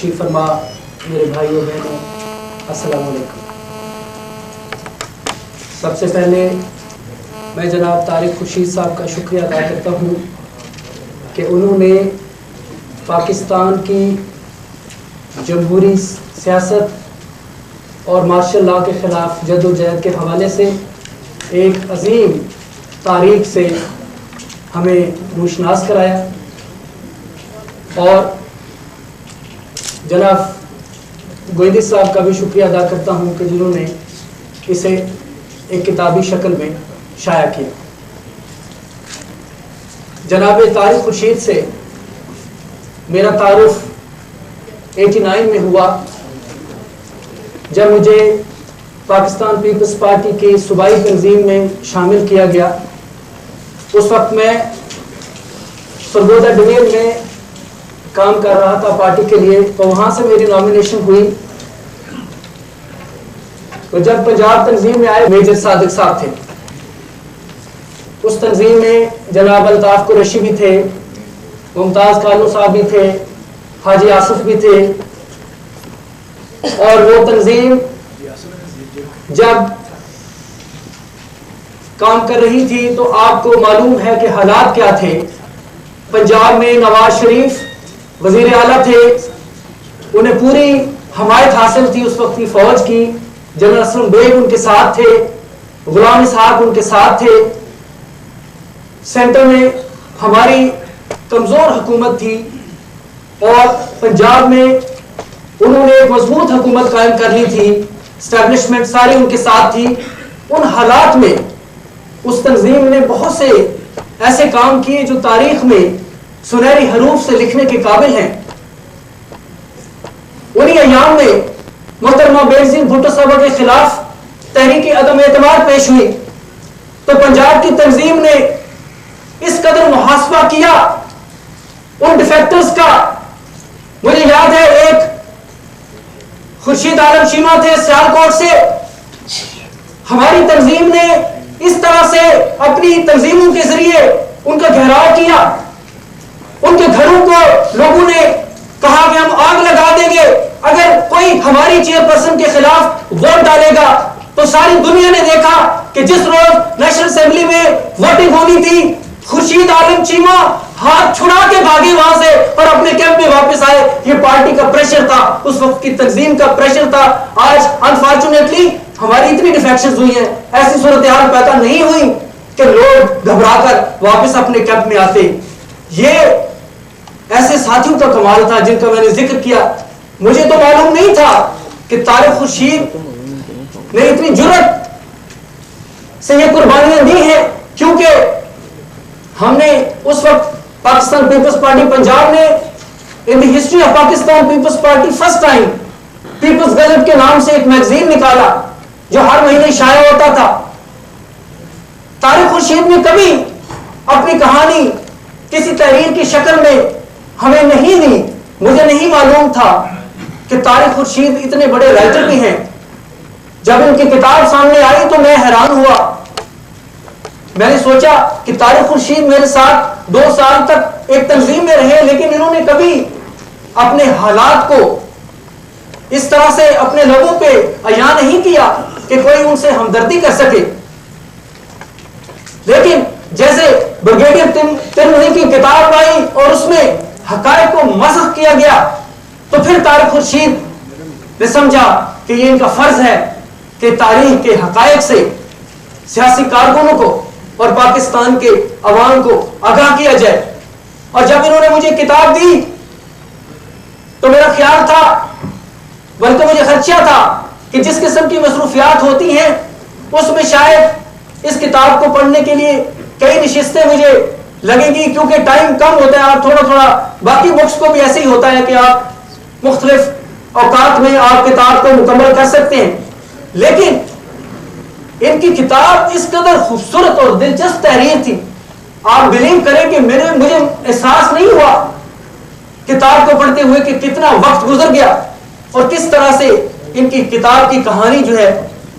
تشریف فرما میرے بھائیوں بہنوں، السلام علیکم۔ سب سے پہلے میں جناب طارق خورشید صاحب کا شکریہ ادا کرتا ہوں کہ انہوں نے پاکستان کی جمہوری سیاست اور مارشل لاء کے خلاف جد و جہد کے حوالے سے ایک عظیم تاریخ سے ہمیں روشناس کرایا، اور جناب گوئندی صاحب کا بھی شکریہ ادا کرتا ہوں کہ جنہوں نے اسے ایک کتابی شکل میں شائع کیا۔ جناب طارق خورشید سے میرا تعارف 89 میں ہوا، جب مجھے پاکستان پیپلز پارٹی کی صوبائی تنظیم میں شامل کیا گیا۔ اس وقت میں سرگودا ڈویژن میں کام کر رہا تھا پارٹی کے لیے، تو وہاں سے میری نامینیشن ہوئی۔ تو جب پنجاب تنظیم میں آئے، میجر صادق صاحب تھے اس تنظیم میں، جناب الطاف قریشی بھی تھے، ممتاز کالو صاحب بھی تھے، حاجی آصف بھی تھے، اور وہ تنظیم جب کام کر رہی تھی تو آپ کو معلوم ہے کہ حالات کیا تھے۔ پنجاب میں نواز شریف وزیر اعلیٰ تھے، انہیں پوری حمایت حاصل تھی اس وقت کی فوج کی، جنرل اسلم بیگ ان کے ساتھ تھے، غلام اسحاق ان کے ساتھ تھے، سینٹر میں ہماری کمزور حکومت تھی، اور پنجاب میں انہوں نے ایک مضبوط حکومت قائم کر لی تھی، اسٹیبلشمنٹ ساری ان کے ساتھ تھی۔ ان حالات میں اس تنظیم نے بہت سے ایسے کام کیے جو تاریخ میں سنہری حروف سے لکھنے کے قابل ہیں۔ انہی ایام میں محترمہ بینظیر بھٹو صاحبہ کے خلاف تحریک عدم اعتماد پیش ہوئی، تو پنجاب کی تنظیم نے اس قدر محاسبہ کیا ان ڈیفیکٹرز کا۔ مجھے یاد ہے ایک خورشید عالم چیمہ تھے سیالکوٹ سے، ہماری تنظیم نے اس طرح سے اپنی تنظیموں کے ذریعے ان کا گھیراؤ کیا، ان کے گھروں کو لوگوں نے کہا کہ ہم آگ لگا دیں گے اگر کوئی ہماری چیئر پرسن کے خلاف ووٹ ڈالے گا۔ تو ساری دنیا نے دیکھا کہ جس روز نیشنل اسمبلی میں ووٹنگ ہونی تھی، خورشید عالم چیمہ ہاتھ چھڑا کے بھاگے وہاں سے اور اپنے کیمپ میں واپس آئے۔ یہ پارٹی کا پریشر تھا، اس وقت کی تنظیم کا پریشر تھا۔ آج انفارچونیٹلی ہماری اتنی ڈیفیکشنز ہوئی ہیں، ایسی صورتحال پیدا نہیں ہوئی کہ لوگ گھبرا کر واپس اپنے کیمپ میں آتے۔ یہ ایسے ساتھیوں کا کمال تھا جن کا میں نے ذکر کیا۔ مجھے تو معلوم نہیں تھا کہ طارق خورشید نے اتنی جرأت سے یہ قربانیاں دی ہیں، کیونکہ ہم نے اس وقت پاکستان پیپلز پارٹی پنجاب نے in the history of Pakistan Peoples Party first time Peoples Gazette کے نام سے ایک میگزین نکالا جو ہر مہینے شائع ہوتا تھا۔ طارق خورشید نے کبھی اپنی کہانی کسی تحریر کی شکل میں ہمیں نہیں دی۔ مجھے نہیں معلوم تھا کہ طارق خورشید اتنے بڑے رائٹر بھی ہیں۔ جب ان کی کتاب سامنے آئی تو میں حیران ہوا۔ میں نے سوچا کہ طارق خورشید میرے ساتھ 2 سال تک ایک تنظیم میں رہے، لیکن انہوں نے کبھی اپنے حالات کو اس طرح سے اپنے لوگوں پہ عیاں نہیں کیا کہ کوئی ان سے ہمدردی کر سکے۔ لیکن جیسے بریگیڈیئر ترمذی کی کتاب آئی اور اس میں حقائق کو مسخ کیا گیا، تو پھر طارق خورشید نے سمجھا کہ یہ ان کا فرض ہے کہ تاریخ کے حقائق سے سیاسی کارکنوں کو اور پاکستان کے عوام کو آگاہ کیا جائے۔ اور جب انہوں نے مجھے کتاب دی تو میرا خیال تھا، بلکہ مجھے خدشہ تھا کہ جس قسم کی مصروفیات ہوتی ہیں اس میں شاید اس کتاب کو پڑھنے کے لیے کئی نشستیں مجھے لگیں گی، کیونکہ ٹائم کم ہوتا ہے۔ آپ تھوڑا تھوڑا، باقی بکس کو بھی ایسے ہی ہوتا ہے کہ آپ مختلف اوقات میں آپ کتاب کو مکمل کر سکتے ہیں، لیکن ان کی کتاب اس قدر خوبصورت اور دلچسپ تحریر تھی، آپ بلیو کریں کہ مجھے احساس نہیں ہوا کتاب کو پڑھتے ہوئے کہ کتنا وقت گزر گیا اور کس طرح سے ان کی کتاب کی کہانی جو ہے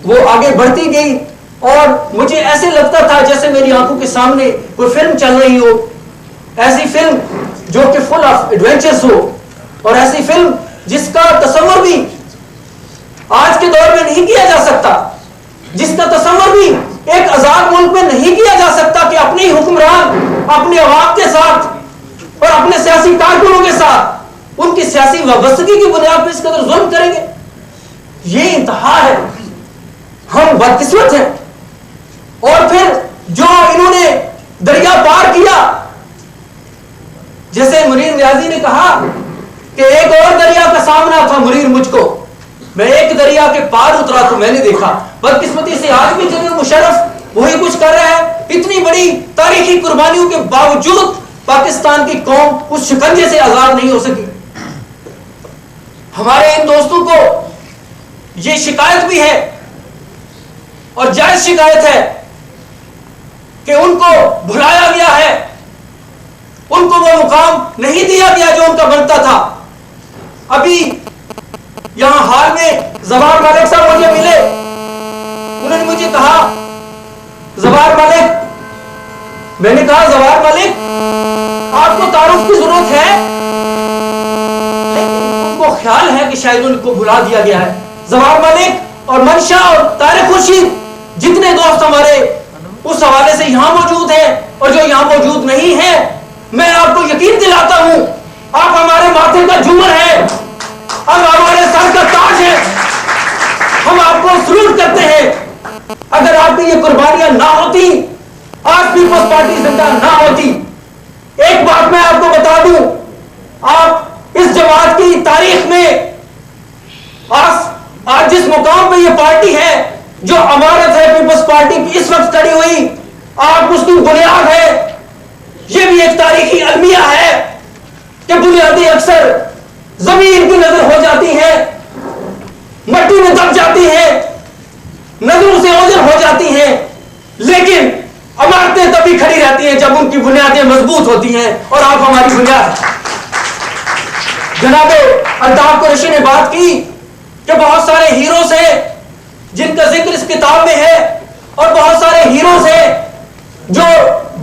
وہ آگے بڑھتی گئی۔ اور مجھے ایسے لگتا تھا جیسے میری آنکھوں کے سامنے کوئی فلم چل رہی ہو، ایسی فلم جو کہ فل آف ایڈونچرز ہو، اور ایسی فلم جس کا تصور بھی آج کے دور میں نہیں کیا جا سکتا، جس کا تصور بھی ایک آزاد ملک میں نہیں کیا جا سکتا کہ اپنے ہی حکمران اپنے عوام کے ساتھ اور اپنے سیاسی کارکنوں کے ساتھ ان کی سیاسی وابستگی کی بنیاد پر اس قدر ظلم کریں گے. یہ انتہا ہے. ہم بدقسمت ہیں. اور پھر جو انہوں نے دریا پار کیا، جیسے منیر ریاضی نے کہا کہ ایک اور دریا کا سامنا تھا منیر مجھ کو، میں ایک دریا کے پار اترا تو میں نے دیکھا. بدقسمتی سے آج بھی جنرل مشرف وہی کچھ کر رہا ہے. اتنی بڑی تاریخی قربانیوں کے باوجود پاکستان کی قوم اس شکنجے سے آزاد نہیں ہو سکی. ہمارے ان دوستوں کو یہ شکایت بھی ہے اور جائز شکایت ہے کہ ان کو بھلایا گیا ہے، ان کو وہ مقام نہیں دیا گیا جو ان کا بنتا تھا. ابھی یہاں حال میں زبار مالک صاحب مجھے ملے، انہوں نے مجھے کہا زبار مالک، میں نے کہا زبار مالک آپ کو تعارف کی ضرورت ہے، لیکن ان کو خیال ہے کہ شاید ان کو بھلا دیا گیا ہے. زبار مالک اور منشا اور طارق خورشید جتنے دوست ہمارے اس حوالے سے یہاں موجود ہیں اور جو یہاں موجود نہیں ہیں، میں آپ کو یقین دلاتا ہوں آپ ہمارے ماتھے کا جمر ہیں، آپ ہمارے سر کا تاج ہے. ہم آپ کو سلوٹ کرتے ہیں. اگر آپ کی یہ قربانیاں نہ ہوتی، آج پیپلز پارٹی زندہ نہ ہوتی. ایک بات میں آپ کو بتا دوں، آپ اس جماعت کی تاریخ میں آج جس مقام پہ یہ پارٹی ہے، جو عمارت ہے پیپلز پارٹی کی اس وقت کھڑی ہوئی، آپ اس کی بنیاد ہے. یہ بھی ایک تاریخی المیہ ہے کہ بنیادیں اکثر زمین کی نظر ہو جاتی ہے، مٹی میں دب جاتی ہے، نظروں سے اوجھل ہو جاتی ہیں، لیکن عمارتیں تبھی کھڑی رہتی ہیں جب ان کی بنیادیں مضبوط ہوتی ہیں. اور آپ ہماری بنیاد. جناب الطاف قریشی نے بات کی کہ بہت سارے ہیروز ہیں جن کا ذکر اس کتاب میں ہے، اور بہت سارے ہیروز ہیں جو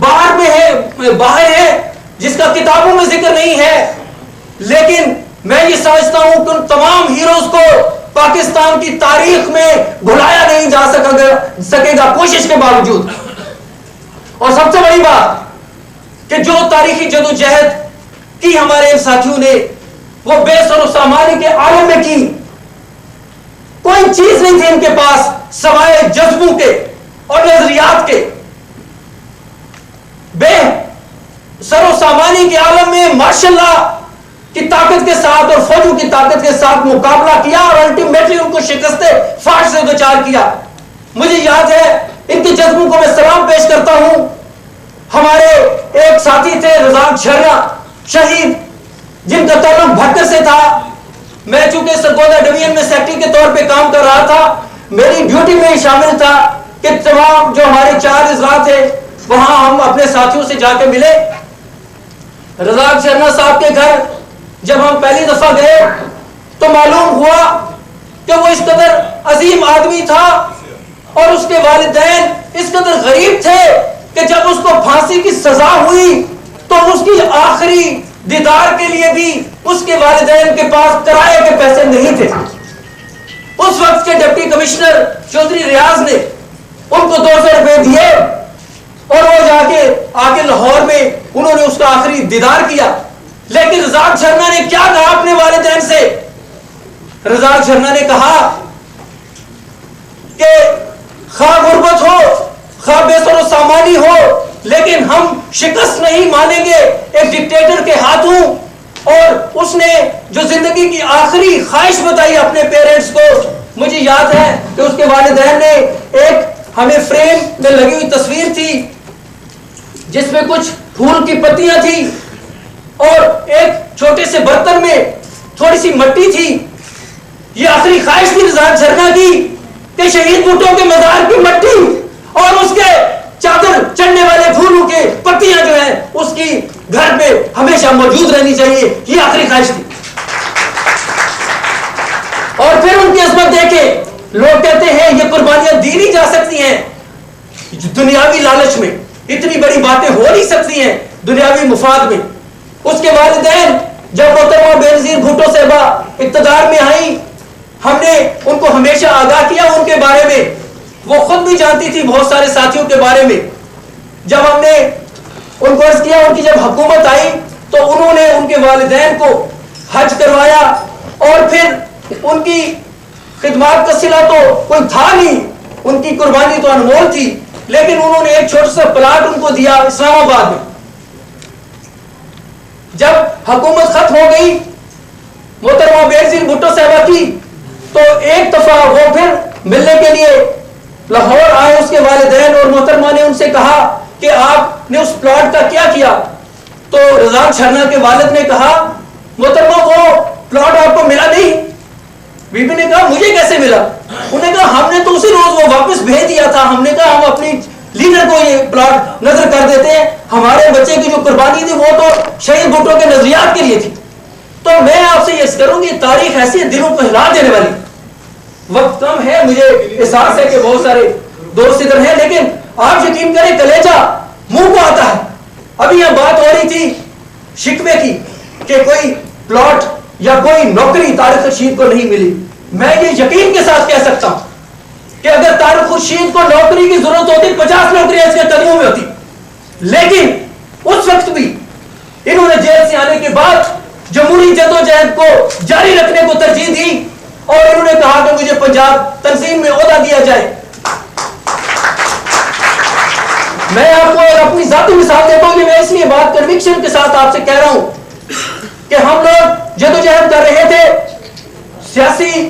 باہر ہے جس کا کتابوں میں ذکر نہیں ہے. لیکن میں یہ سمجھتا ہوں کہ ان تمام ہیروز کو پاکستان کی تاریخ میں بھلایا نہیں جا سکے گا کوشش کے باوجود. اور سب سے بڑی بات کہ جو تاریخی جدوجہد کی ہمارے ساتھیوں نے وہ بے سر و سامانی کے عالم میں کی. کوئی چیز نہیں تھی ان کے پاس سوائے جذبوں کے اور نظریات کے. بے سر و سامانی کے عالم میں ماشاءاللہ کی طاقت کے ساتھ اور فوجوں کی طاقت کے ساتھ مقابلہ کیا اور الٹیمیٹلی ان کو شکست فاش سے دوچار کیا. مجھے یاد ہے ان کے جذبوں کو میں سلام پیش کرتا ہوں. ہمارے ایک ساتھی تھے رزاق جھرنا شہید، جن کا تعلق بھٹر سے تھا. میں چونکہ سرگودا ڈویژن میں سیکٹری کے طور پہ کام کر رہا تھا، میری ڈیوٹی میں شامل تھا کہ تمام جو ہمارے 4 اضلاع تھے وہاں ہم اپنے ساتھیوں سے جا کے ملے. رزاق جھرنا صاحب کے گھر جب ہم پہلی دفعہ گئے تو معلوم ہوا کہ وہ اس قدر عظیم آدمی تھا اور اس کے والدین اس قدر غریب تھے کہ جب اس کو پھانسی کی سزا ہوئی تو اس کی آخری دیدار کے لیے بھی اس کے والدین کے پاس کرائے کے پیسے نہیں تھے. اس وقت کے ڈپٹی کمشنر چودھری ریاض نے ان کو 200 روپے دیے اور وہ جا کے آگے لاہور میں انہوں نے اس کا آخری دیدار کیا. لیکن رزاق جھرنا نے کیا کہا اپنے والدین سے؟ رزاق جھرنا نے کہا کہ خواہ غربت ہو خواہ بے سر و سامانی ہو، لیکن ہم شکست نہیں مانیں گے ایک ڈکٹیٹر کے ہاتھوں. اور اس نے جو زندگی کی آخری خواہش بتائی اپنے پیرنٹس کو، مجھے یاد ہے کہ اس کے والدین نے ایک ہمیں فریم میں لگی ہوئی تصویر تھی جس میں کچھ پھول کی پتیاں تھی اور ایک چھوٹے سے برتن میں تھوڑی سی مٹی تھی. یہ آخری خواہش تھی رزاق جھرنا کی کہ شہید بھٹو کے مزار کی مٹی اور اس کے چادر چڑھنے والے پھولوں کے پتیاں جو ہیں اس کی گھر پہ ہمیشہ موجود رہنی چاہیے. یہ آخری خواہش تھی. اور پھر ان کی عظمت دیکھیں، لوگ کہتے ہیں یہ قربانیاں دی نہیں جا سکتی ہیں دنیاوی لالچ میں، اتنی بڑی باتیں ہو نہیں سکتی ہیں دنیاوی مفاد میں. اس کے والدین جب محترمہ بینظیر بھٹو صاحبہ اقتدار میں آئی، ہم نے ان کو ہمیشہ آگاہ کیا ان کے بارے میں، وہ خود بھی جانتی تھی بہت سارے ساتھیوں کے بارے میں. جب ہم نے ان کو عرض کیا، ان کی جب حکومت آئی تو انہوں نے ان کے والدین کو حج کروایا، اور پھر ان کی خدمات کا صلہ تو کوئی تھا نہیں، ان کی قربانی تو انمول تھی، لیکن انہوں نے ایک چھوٹا سا پلاٹ ان کو دیا اسلام آباد میں. جب حکومت ختم ہو گئی محترمہ بینظیر بھٹو صاحبہ کی، تو ایک دفعہ وہ پھر ملنے کے لیے لاہور آئے اس کے والدین، اور محترمہ نے ان سے کہا کہ آپ نے اس پلاٹ کا کیا کیا؟ تو رضا چھرنا کے والد نے کہا محترمہ وہ پلاٹ آپ کو ملا نہیں. بی بی نے کہا مجھے کیسے ملا؟ انہوں نے کہا ہم نے تو اسی روز وہ واپس بھیج دیا تھا، ہم نے کہا ہم اپنی لیڈر کو یہ پلاٹ نظر کر دیتے ہیں، ہمارے بچے کی جو قربانی تھی وہ تو شہید بھٹو کے نظریات کے لیے تھی. تو میں آپ سے یہ کروں گی، تاریخ ایسی دلوں کو ہلا دینے والی. وقت کم ہے، مجھے احساس ہے کہ بہت سارے دوست ادھر ہیں، لیکن آپ یقین کریں کلیجہ منہ کو آتا ہے. ابھی یہ بات ہو رہی تھی شکوے کی کہ کوئی پلاٹ یا کوئی نوکری طارق خورشید کو نہیں ملی. میں یہ یقین کے ساتھ کہہ سکتا ہوں کہ اگر طارق خورشید کو نوکری کی ضرورت ہوتی 50 نوکریاں اس کے قدموں میں ہوتی، لیکن اس وقت بھی انہوں نے جیل سے آنے کے بعد جمہوری جدوجہد کو جاری رکھنے کو ترجیح دی، اور انہوں نے کہا کہ مجھے پنجاب تنظیم میں عہدہ دیا جائے. میں آپ کو اپنی ذاتی مثال دیتا ہوں کہ میں اس لیے بات کنوکشن کے ساتھ آپ سے کہہ رہا ہوں کہ ہم لوگ جدوجہد کر رہے تھے، سیاسی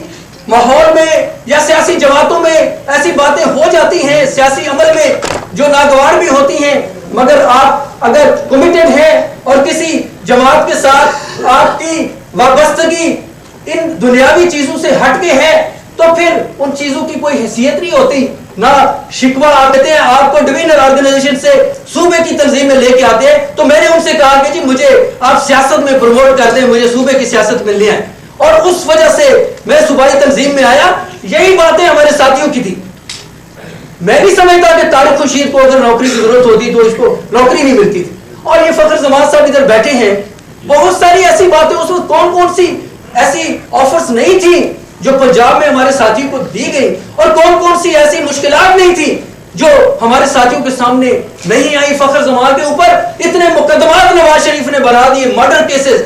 ماحول میں یا سیاسی جماعتوں میں ایسی باتیں ہو جاتی ہیں سیاسی عمل میں جو ناگوار بھی ہوتی ہیں، مگر آپ اگر کمیٹڈ ہیں اور کسی جماعت کے ساتھ آپ کی وابستگی ان دنیاوی چیزوں سے ہٹ کے ہے تو پھر ان چیزوں کی کوئی حیثیت نہیں ہوتی. نہ شکوہ آتے ہیں آپ کو ڈوینر آرگنائزیشن سے صوبے کی تنظیم میں لے کے آتے ہیں. تو میں نے ان سے کہا کہ جی مجھے آپ سیاست میں پروموٹ کرتے ہیں، مجھے صوبے کی سیاست میں لے آئیں، اور اس وجہ سے میں صوبائی تنظیم میں آیا. یہی باتیں ہمارے ساتھیوں کی تھی. میں بھی سمجھتا کہ طارق خورشید کو اگر نوکری کی ضرورت ہوتی تو اس کو نوکری نہیں ملتی تھی. اور یہ فخر زمان صاحب ادھر بیٹھے ہیں، بہت ساری ایسی باتیں اس وقت کون کون سی ایسی آفرز نہیں تھی جو پنجاب میں ہمارے ساتھیوں کو دی گئی، اور کون کون سی ایسی مشکلات نہیں تھی جو ہمارے ساتھیوں کے سامنے نہیں آئی. فخر زمان کے اوپر اتنے مقدمات نواز شریف نے بنا دیے، مرڈر کیسز.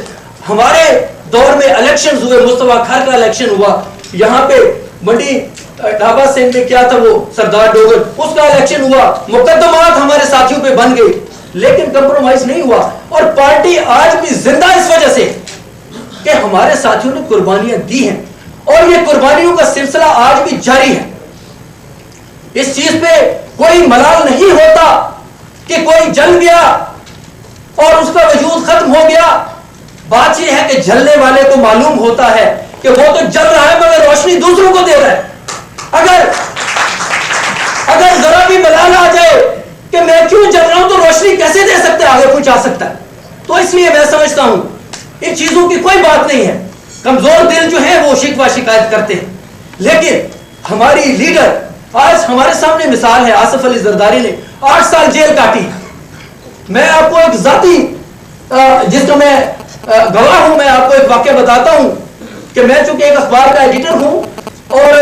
ہمارے دور میں الیکشن ہوئے، مصطفیٰ کھر کا الیکشن ہوا، یہاں پہ منڈی ڈھابا سنگھ میں کیا تھا وہ سردار ڈوگر، اس کا الیکشن ہوا، مقدمات ہمارے ساتھیوں پہ بن گئے، لیکن کمپرومائز نہیں ہوا. اور پارٹی آج بھی زندہ اس وجہ سے کہ ہمارے ساتھیوں نے قربانیاں دی ہیں، اور یہ قربانیوں کا سلسلہ آج بھی جاری ہے. اس چیز پہ کوئی ملال نہیں ہوتا کہ کوئی جل گیا اور اس کا وجود ختم ہو گیا. بات یہ ہے کہ جلنے والے کو معلوم ہوتا ہے کہ وہ تو جل رہا ہے مگر روشنی دوسروں کو دے رہا ہے. اگر ذرا بھی ملال آ جائے کہ میں کیوں جل رہا ہوں تو روشنی کیسے دے سکتا ہے، آگے پہنچا سکتا ہے. تو اس لیے میں سمجھتا ہوں ان چیزوں کی کوئی بات نہیں ہے. کمزور دل جو ہیں وہ شکوہ شکایت کرتے ہیں، لیکن ہماری لیڈر آج ہمارے سامنے مثال ہے. آصف علی زرداری نے 8 سال جیل کاٹی. میں آپ کو ایک ذاتی جس کو میں گواہ ہوں، میں آپ کو ایک واقعہ بتاتا ہوں کہ میں چونکہ ایک اخبار کا ایڈیٹر ہوں، اور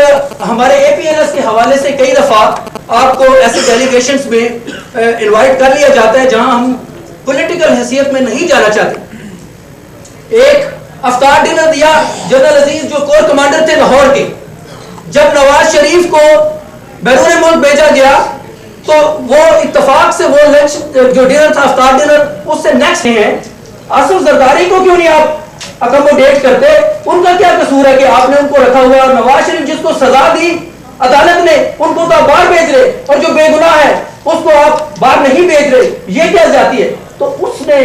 ہمارے اے پی ایل ایس کے حوالے سے کئی دفعہ آپ کو ایسے ڈیلیگیشنز میں انوائٹ کر لیا جاتا ہے جہاں ہم پولیٹیکل حیثیت میں نہیں جانا چاہتے. ایک افطار ڈنر دیا جنرل عزیز جو کور کمانڈر تھے لاہور کے. جب نواز شریف کو بیرون ملک بھیجا گیا تو وہ اتفاق سے وہ لنچ جو ڈنر تھا افطار ڈنر اس سے نیکسٹ ہیں. آصف زرداری کو کیوں نہیں آپ اکموڈیٹ کرتے؟ ان کا کیا قصور ہے کہ آپ نے ان کو رکھا ہوا؟ اور نواز شریف جس کو سزا دی عدالت نے ان کو تو آپ باہر بھیج رہے، اور جو بے گناہ ہے اس کو آپ باہر نہیں بھیج رہے، یہ کیا زیادتی ہے؟ تو اس نے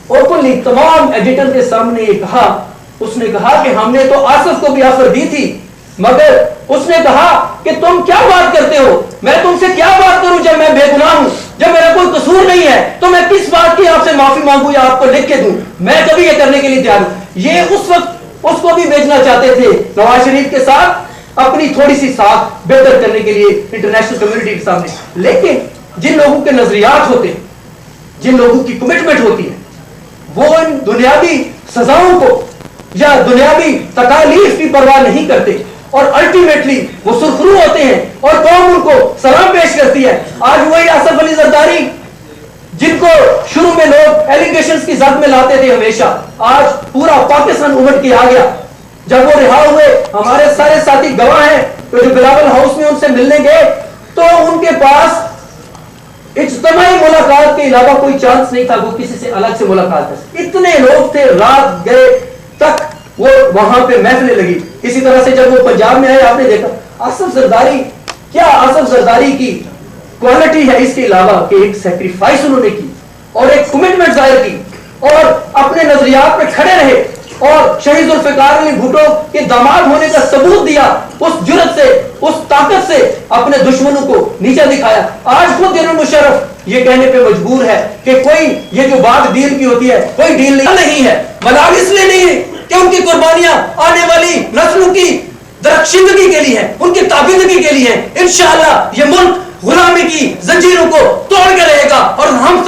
اوپنلی تمام ایڈیٹر کے سامنے یہ کہا، اس نے کہا کہ ہم نے تو آصف کو بھی آفر دی تھی، مگر اس نے کہا کہ تم کیا بات کرتے ہو، میں تم سے کیا بات کروں جب میں بے گناہ ہوں، جب میرا کوئی قصور نہیں ہے تو میں کس بات کی آپ سے معافی مانگوں یا آپ کو لکھ کے دوں؟ میں کبھی یہ کرنے کے لیے تیار ہوں. یہ اس وقت اس کو بھی بھیجنا چاہتے تھے نواز شریف کے ساتھ اپنی تھوڑی سی ساتھ بہتر کرنے کے لیے انٹرنیشنل کمیونٹی کے سامنے. لیکن جن لوگوں کے نظریات ہوتے ہیں، جن لوگوں کی کمٹمنٹ ہوتی ہے، وہ ان دنیاوی سزاؤں کو یا دنیاوی تکالیف کی پرواہ نہیں کرتے اور الٹیمیٹلی وہ سرخرو ہوتے ہیں اور قوم ان کو سلام پیش کرتی ہے. آج وہی آصف علی زرداری جن کو شروع میں لوگ ایلیگیشنز کی زد میں لاتے تھے ہمیشہ، آج پورا پاکستان امٹ کے آ گیا. جب وہ رہا ہوئے، ہمارے سارے ساتھی گواہ ہیں، تو جو بلاول ہاؤس میں ان سے ملنے گئے تو ان کے پاس اجتماعی ملاقات کے علاوہ کوئی چانس نہیں تھا وہ کسی سے الگ سے ملاقات کر. اتنے لوگ تھے، رات گئے تک وہ وہاں پہ محفلیں لگی. اسی طرح سے جب وہ پنجاب میں آئے، آپ نے دیکھا آصف زرداری، کیا آصف زرداری کی کوالٹی ہے اس کے علاوہ کہ ایک سیکریفائس انہوں نے کی اور ایک کمٹمنٹ ظاہر کی اور اپنے نظریات پہ کھڑے رہے اور شہید ذوالفقار علی بھٹو کے داماد ہونے کا ثبوت دیا، اس جرت سے، اس طاقت سے اپنے دشمنوں کو نیچا دکھایا. آج خود جنرل مشرف یہ کہنے پہ مجبور ہے کہ کوئی یہ جو بات ڈیل کی ہوتی ہے کوئی ڈیل نہیں ہے. ملال اس لیے نہیں ہے کہ ان کی قربانیاں آنے والی نسلوں کی درخشندگی کے لیے ہیں، ان کی تابندگی کے لیے ہیں. انشاءاللہ یہ ملک غلامی کی زنجیروں کو توڑ کے رہے گا اور ہم